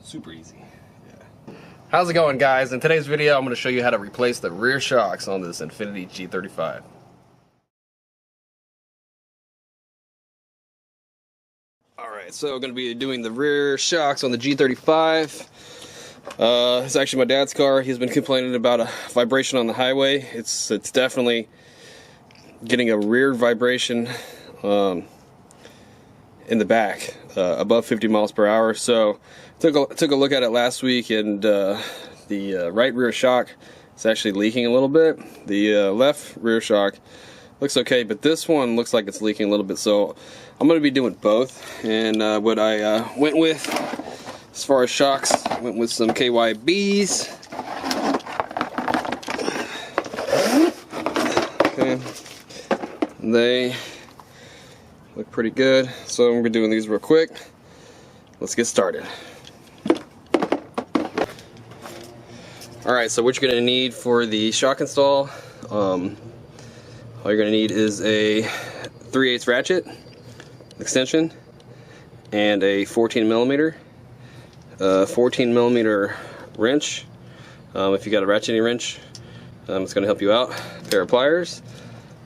Super easy. Yeah. How's it going, guys? In today's video, I'm going to show you how to replace the rear shocks on this Infiniti G35. Alright, so I'm going to be doing the rear shocks on the G35. It's actually my dad's car. He's been complaining about a vibration on the highway. It's definitely getting a rear vibration in the back, above 50 miles per hour. So took a look at it last week, and the right rear shock is actually leaking a little bit. The left rear shock looks okay, but this one looks like it's leaking a little bit. So I'm going to be doing both. And what I went with as far as shocks, I went with some KYBs. Okay, they look pretty good. So I'm going to be doing these real quick. Let's get started. Alright, so what you're going to need for the shock install, all you're going to need is a 3/8 ratchet extension and a 14mm wrench. If you got a ratcheting wrench, it's going to help you out. A pair of pliers,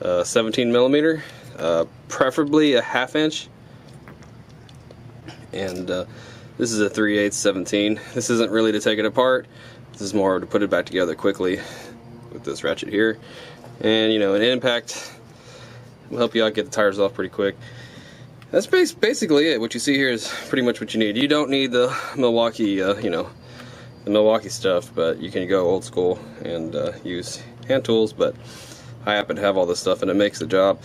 17mm, preferably a 1/2 inch, and this is a 3/8 17. This isn't really to take it apart. This is more to put it back together quickly with this ratchet here. And you know, an impact will help you out get the tires off pretty quick. That's basically it. What you see here is pretty much what you need. You don't need the Milwaukee, the Milwaukee stuff, but you can go old school and use hand tools. But I happen to have all this stuff, and it makes the job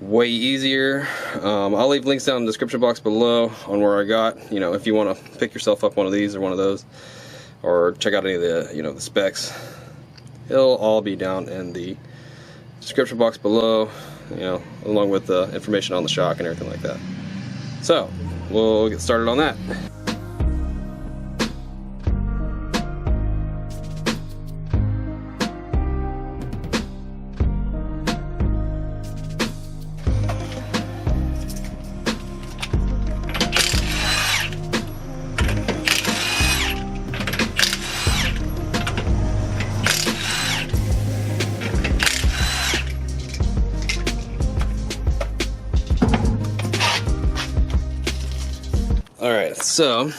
way easier. I'll leave links down in the description box below on where I got. You know, if you want to pick yourself up one of these or one of those, or check out any of the the specs, it'll all be down in the description box below, along with the information on the shock and everything like that. So we'll get started on that. Alright, so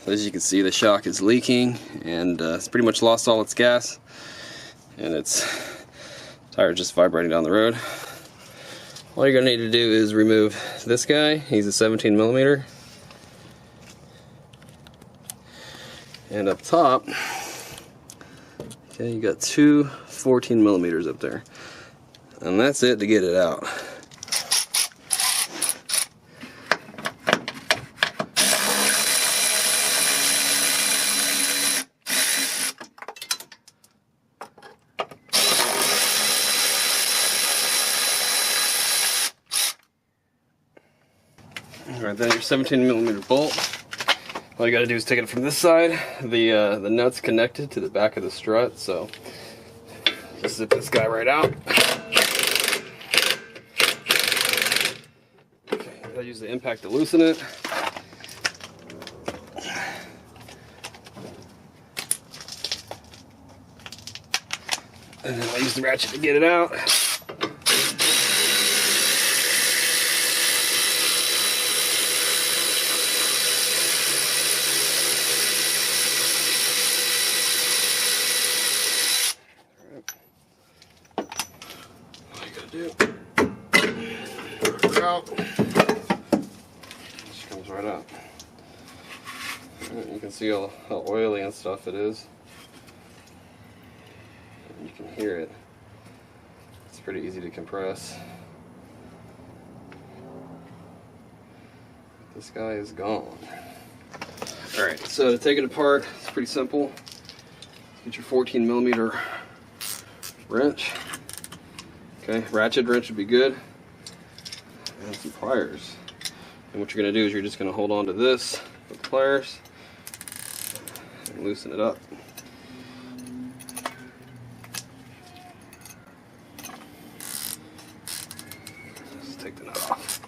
as you can see, the shock is leaking, and it's pretty much lost all its gas, and its tire is just vibrating down the road. All you're going to need to do is remove this guy. He's a 17mm, and up top, okay, you got two 14mm up there, and that's it to get it out. Alright, then your 17mm bolt. All you gotta do is take it from this side. The nut's connected to the back of the strut, so just zip this guy right out. Okay, I'll use the impact to loosen it. And then I'll use the ratchet to get it out. Out. Just comes right out. You can see how oily and stuff it is. You can hear it. It's pretty easy to compress. This guy is gone. Alright, so to take it apart, it's pretty simple. Get your 14mm wrench. Okay, ratchet wrench would be good. And some pliers. And what you're going to do is you're just going to hold on to this with the pliers and loosen it up. Just take the nut off.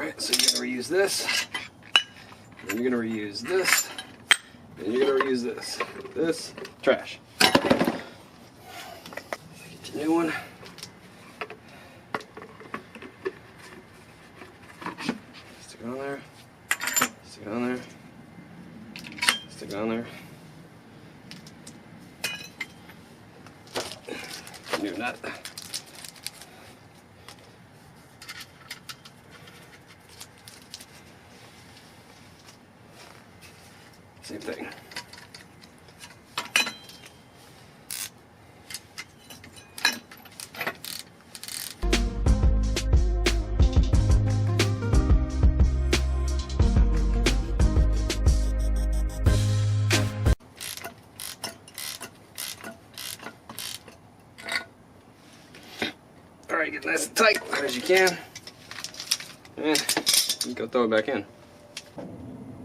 Alright, so you're going to reuse this, then you're going to reuse this, then you're going to reuse this. This, trash. Get your new one. Stick it on there. Stick it on there. Stick it on there. New nut. Same thing. Alright, get nice and tight as you can. And you go throw it back in.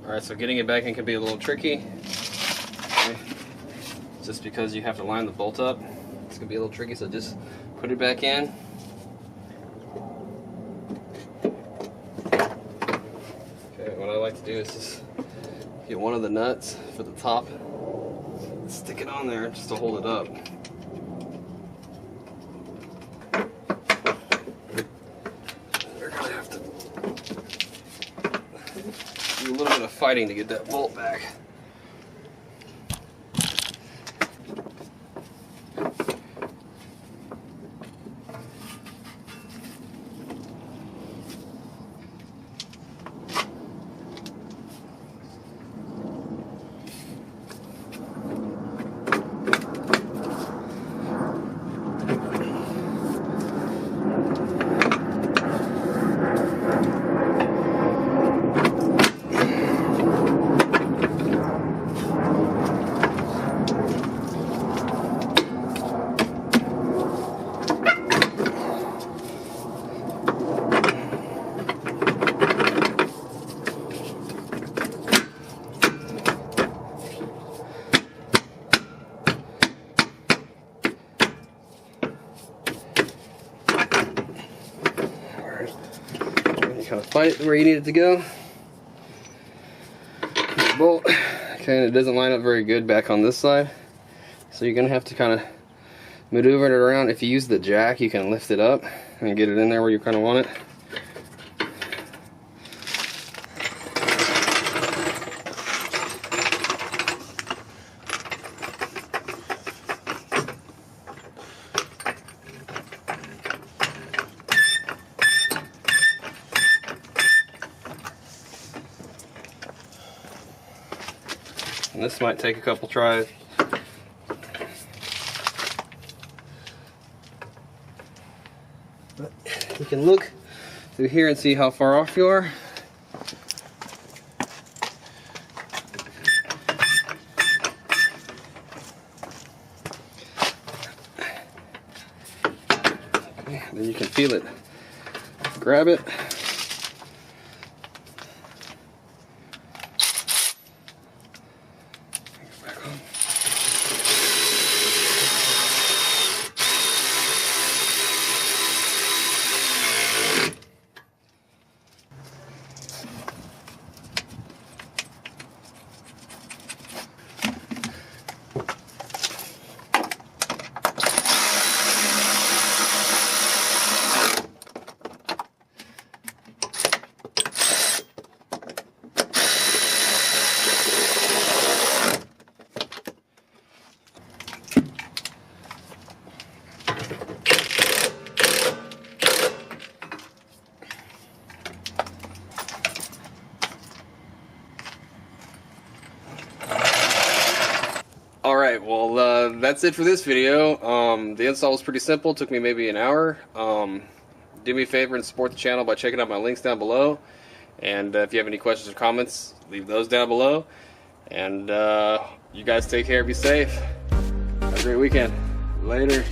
Alright, so getting it back in can be a little tricky. Okay. Just because you have to line the bolt up. It's going to be a little tricky, so just put it back in. Okay, what I like to do is just get one of the nuts for the top, stick it on there just to hold it up. We're going to have to do a little bit of fighting to get that bolt back. Kind of fight where you need it to go. The bolt, okay, it doesn't line up very good back on this side, so you're gonna have to kind of maneuver it around. If you use the jack, you can lift it up and get it in there where you kind of want it. And this might take a couple tries. But you can look through here and see how far off you are. Okay, then you can feel it. Grab it. Alright, well that's it for this video. The install was pretty simple, took me maybe an hour. Do me a favor and support the channel by checking out my links down below. And if you have any questions or comments, leave those down below. And you guys take care, be safe. Have a great weekend. Later.